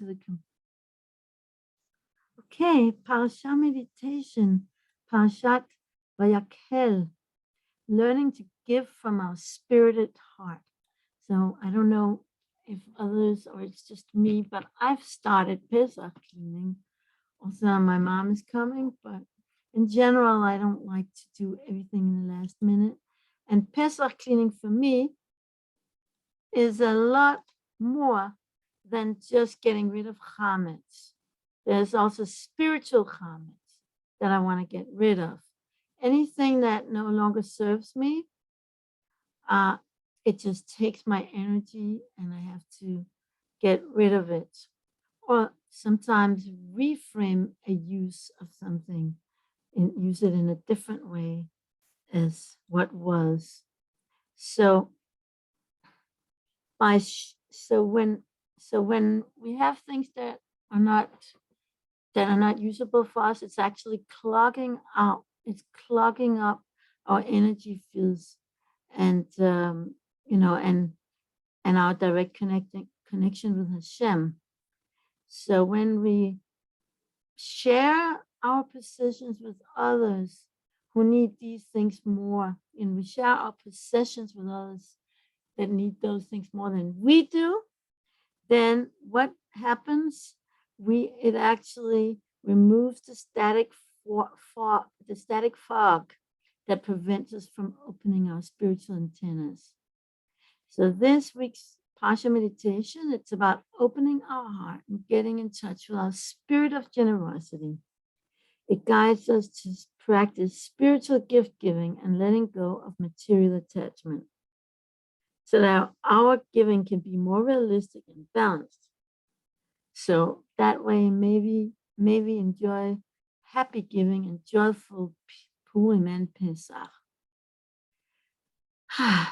to the okay, Parasha-Meditation, Parashat Vayakhel, learning to give from our spirited heart. So I don't know if others or it's just me, but I've started Pesach cleaning. Also, my mom is coming, but in general, I don't like to do everything in the last minute. And Pesach cleaning for me is a lot more than just getting rid of chametz. There's also spiritual chametz that I want to get rid of. Anything that no longer serves me, it just takes my energy and I have to get rid of it. Or sometimes reframe a use of something and use it in a different way as what was. So when we have things that are not usable for us, it's actually clogging out. It's clogging up our energy fields, and and our direct connection with Hashem. So when we share our possessions with others who need these things more, and we share our possessions with others that need those things more than we do, then what happens? It actually removes the static fog that prevents us from opening our spiritual antennas. So this week's Pasha meditation, it's about opening our heart and getting in touch with our spirit of generosity. It guides us to practice spiritual gift giving and letting go of material attachment, so that our giving can be more realistic and balanced. So that way, maybe enjoy happy giving and joyful Purim and Pesach.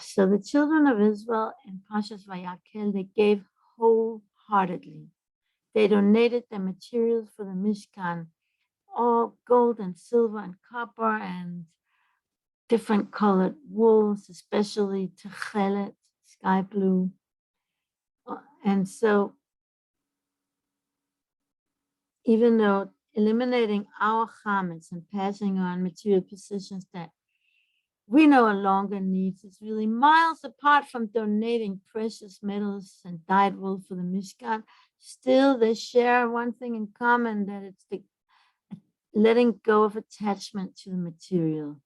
So the children of Israel in Parshas Vayakhel, they gave wholeheartedly. They donated their materials for the Mishkan, all gold and silver and copper and different colored wools, especially techelet, sky blue. And so even though eliminating our chametz and passing on material possessions that we no longer need is really miles apart from donating precious metals and dyed wool for the Mishkan, still they share one thing in common, that it's the letting go of attachment to the material.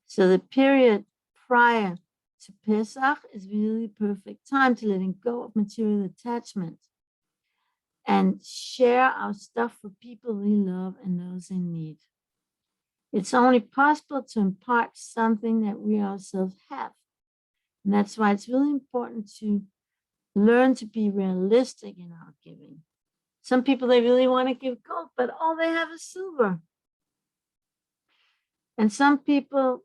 So the period prior to Pesach is really perfect time to letting go of material attachment and share our stuff for people we love and those in need. It's only possible to impart something that we ourselves have. And that's why it's really important to learn to be realistic in our giving. Some people, they really want to give gold, but all they have is silver. And some people,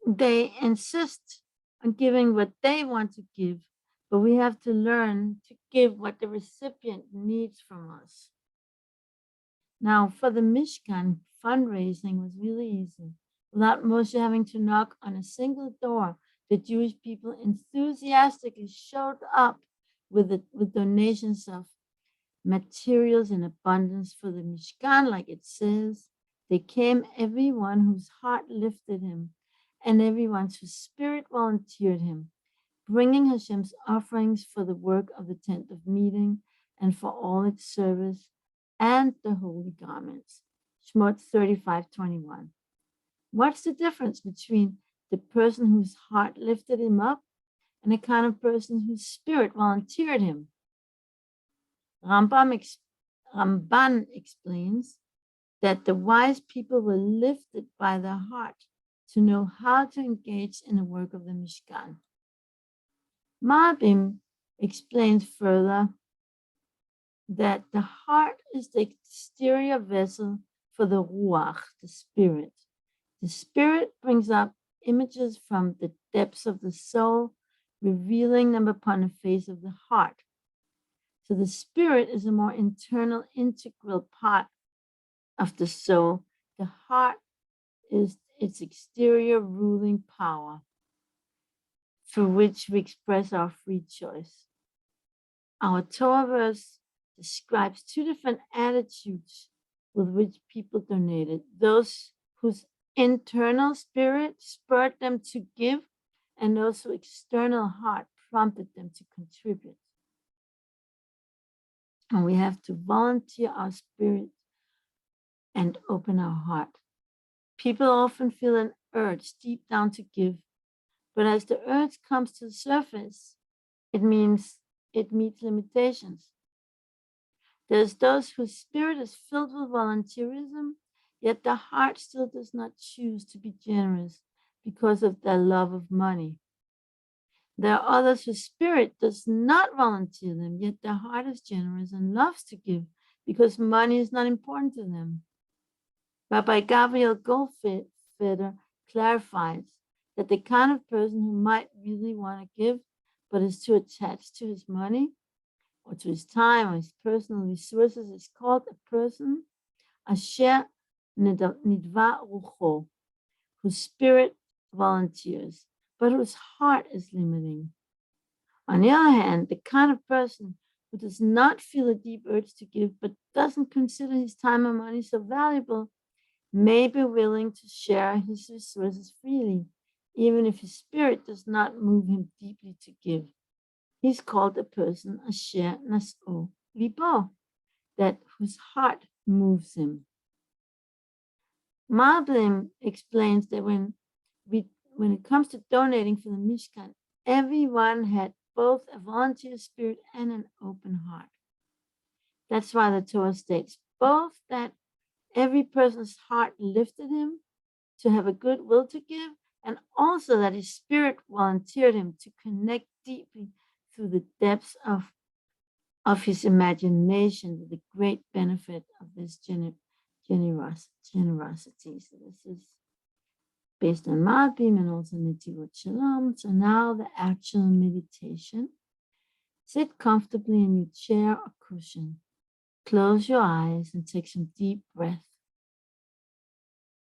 they insist on giving what they want to give, but we have to learn to give what the recipient needs from us. Now, for the Mishkan, fundraising was really easy. Without Moshe having to knock on a single door, the Jewish people enthusiastically showed up with donations of materials in abundance for the Mishkan, like it says. They came, everyone whose heart lifted him, and everyone whose spirit volunteered him, bringing Hashem's offerings for the work of the tent of meeting and for all its service and the holy garments. Shemot 35:21. What's the difference between the person whose heart lifted him up and the kind of person whose spirit volunteered him? Ramban explains that the wise people were lifted by their heart to know how to engage in the work of the Mishkan. Ma'abim explains further that the heart is the exterior vessel for the ruach, the spirit. The spirit brings up images from the depths of the soul, revealing them upon the face of the heart. So the spirit is a more internal, integral part of the soul. The heart is its exterior ruling power, through which we express our free choice. Our Torah verse describes two different attitudes with which people donated: those whose internal spirit spurred them to give, and those whose external heart prompted them to contribute. And we have to volunteer our spirit and open our heart. People often feel an urge deep down to give, but as the urge comes to the surface, it meets limitations. There's those whose spirit is filled with volunteerism, yet the heart still does not choose to be generous because of their love of money. There are others whose spirit does not volunteer them, yet their heart is generous and loves to give because money is not important to them. Rabbi Gabriel Goldfeder clarifies that the kind of person who might really want to give but is too attached to his money or to his time or his personal resources is called a person asher nidva rucho, whose spirit volunteers, but whose heart is limiting. On the other hand, the kind of person who does not feel a deep urge to give, but doesn't consider his time and money so valuable, may be willing to share his resources freely, even if his spirit does not move him deeply to give. He's called a person asher nas'o libo, that whose heart moves him. Malbim explains that when it comes to donating for the Mishkan, everyone had both a volunteer spirit and an open heart. That's why the Torah states both that every person's heart lifted him to have a good will to give, and also that his spirit volunteered him to connect deeply through the depths of his imagination with the great benefit of this generosity. So this is based on Malbim and also Netivot Shalom. So now the actual meditation. Sit comfortably in your chair or cushion. Close your eyes and take some deep breath.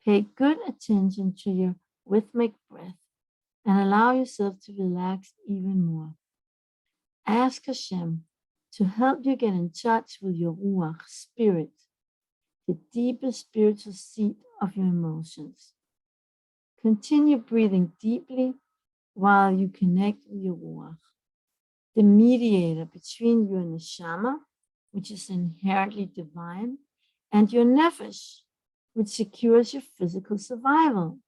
Pay good attention to your rhythmic breath and allow yourself to relax even more. Ask Hashem to help you get in touch with your Ruach spirit, the deepest spiritual seat of your emotions. Continue breathing deeply while you connect with your Ruach, the mediator between your neshama, which is inherently divine, and your nefesh, which secures your physical survival.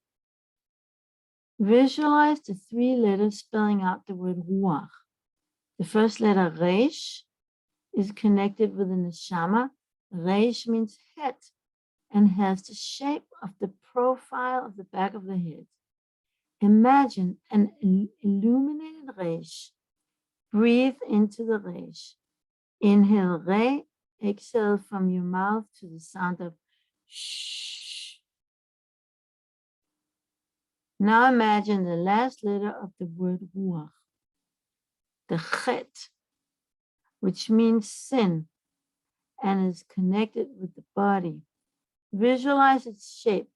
Visualize the three letters spelling out the word Ruach. The first letter, Reish, is connected with the neshama. Reish means head and has the shape of the profile of the back of the head. Imagine an illuminated Reish. Breathe into the Reish. Inhale Re, exhale from your mouth to the sound of shh. Now imagine the last letter of the word Ruach, the Chet, which means sin and is connected with the body. Visualize its shape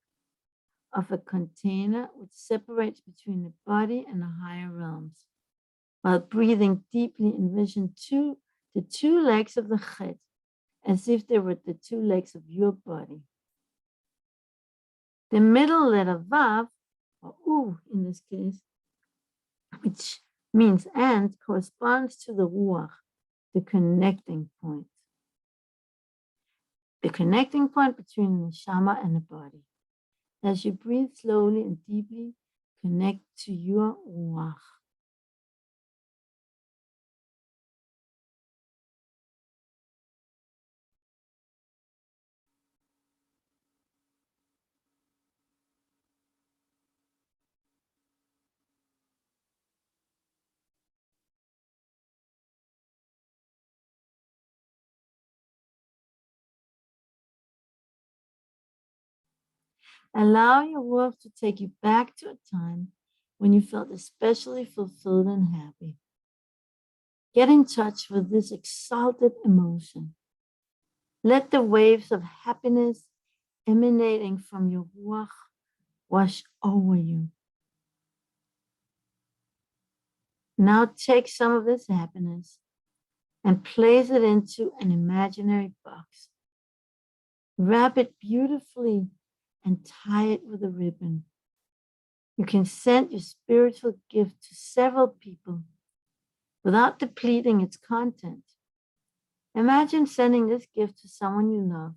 of a container which separates between the body and the higher realms. While breathing deeply, envision the two legs of the Chet as if they were the two legs of your body. The middle letter Vav, or U in this case, which means and, corresponds to the Ruach, the connecting point. The connecting point between the neshama and the body. As you breathe slowly and deeply, connect to your Ruach. Allow your work to take you back to a time when you felt especially fulfilled and happy. Get in touch with this exalted emotion. Let the waves of happiness emanating from your Ruach wash over you. Now take some of this happiness and place it into an imaginary box. Wrap it beautifully and tie it with a ribbon. You can send your spiritual gift to several people without depleting its content. Imagine sending this gift to someone you love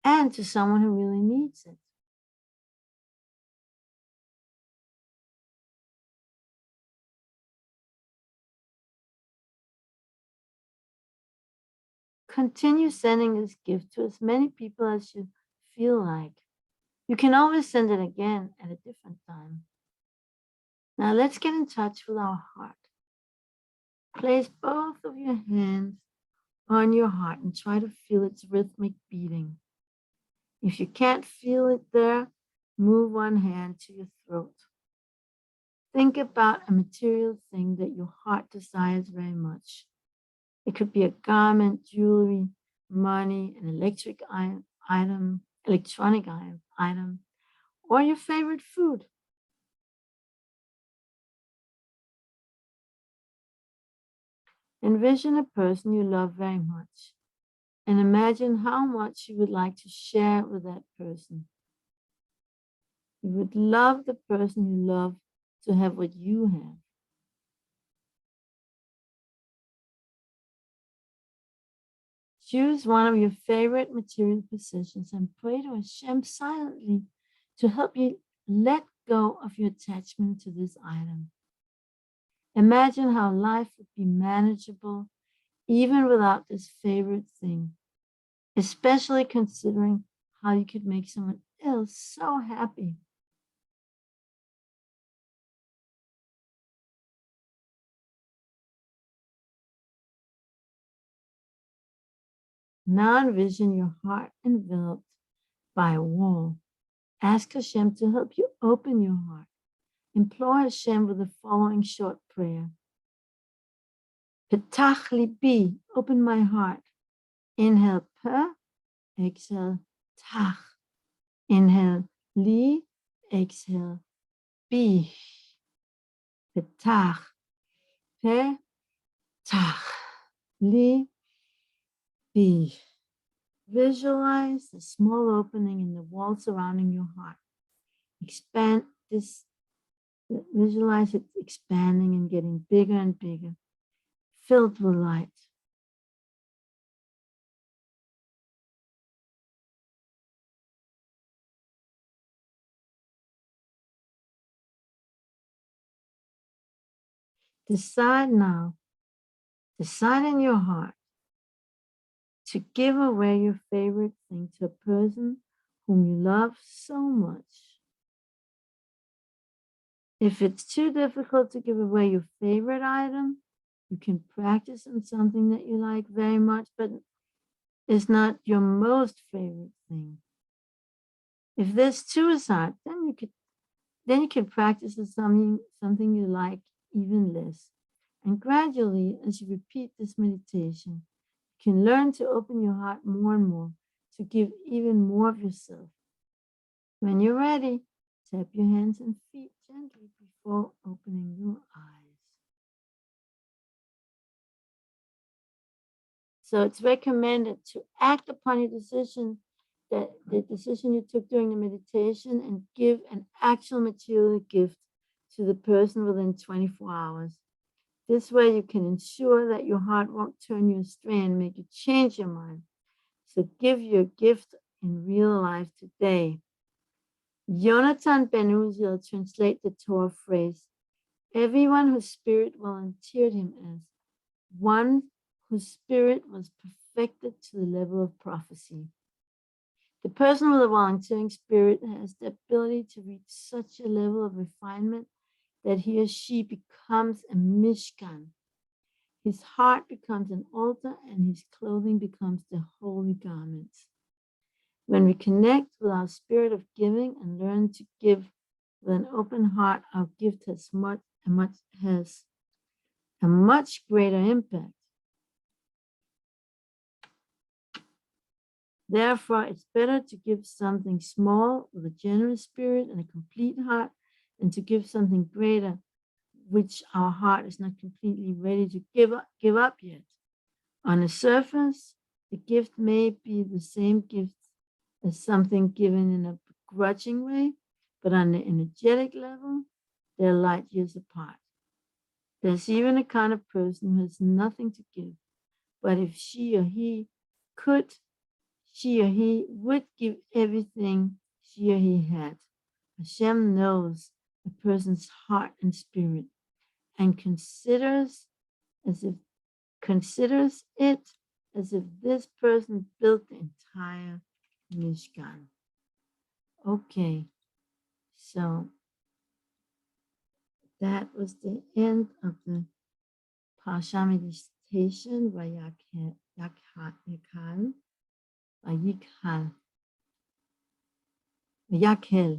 and to someone who really needs it. Continue sending this gift to as many people as you feel like. You can always send it again at a different time. Now let's get in touch with our heart. Place both of your hands on your heart and try to feel its rhythmic beating. If you can't feel it there, move one hand to your throat. Think about a material thing that your heart desires very much. It could be a garment, jewelry, money, an electronic item, or your favorite food. Envision a person you love very much and imagine how much you would like to share with that person. You would love the person you love to have what you have. Choose one of your favorite material possessions and pray to Hashem silently to help you let go of your attachment to this item. Imagine how life would be manageable even without this favorite thing, especially considering how you could make someone else so happy. Now envision your heart enveloped by a wall. Ask Hashem to help you open your heart. Implore Hashem with the following short prayer. Petach libi, open my heart. Inhale pe, exhale tach. Inhale li, exhale bi. Petach, pe, tach, li, bi. Visualize the small opening in the wall surrounding your heart. Visualize it expanding and getting bigger and bigger, filled with light. Decide in your heart to give away your favorite thing to a person whom you love so much. If it's too difficult to give away your favorite item, you can practice on something that you like very much, but is not your most favorite thing. If this too is hard, then you can practice on something you like even less. And gradually, as you repeat this meditation, you can learn to open your heart more and more, to give even more of yourself. When you're ready, tap your hands and feet gently before opening your eyes. So it's recommended to act upon your decision, that the decision you took during the meditation, and give an actual material gift to the person within 24 hours. This way you can ensure that your heart won't turn you astray and make you change your mind. So give your gift in real life today. Jonathan Ben Uziel translates the Torah phrase, everyone whose spirit volunteered him as one whose spirit was perfected to the level of prophecy. The person with a volunteering spirit has the ability to reach such a level of refinement that he or she becomes a mishkan. His heart becomes an altar and his clothing becomes the holy garments. When we connect with our spirit of giving and learn to give with an open heart, our gift has a much greater impact. Therefore, it's better to give something small with a generous spirit and a complete heart than to give something greater which our heart is not completely ready to give up yet. On the surface, the gift may be the same gift as something given in a begrudging way, but on the energetic level, they're light years apart. There's even a kind of person who has nothing to give, but if she or he could, she or he would give everything she or he had. Hashem knows a person's heart and spirit and considers it as if this person built the entire Mishkan. Okay, so that was the end of the Parasha-Meditation, Vayakhel, Vayakhel.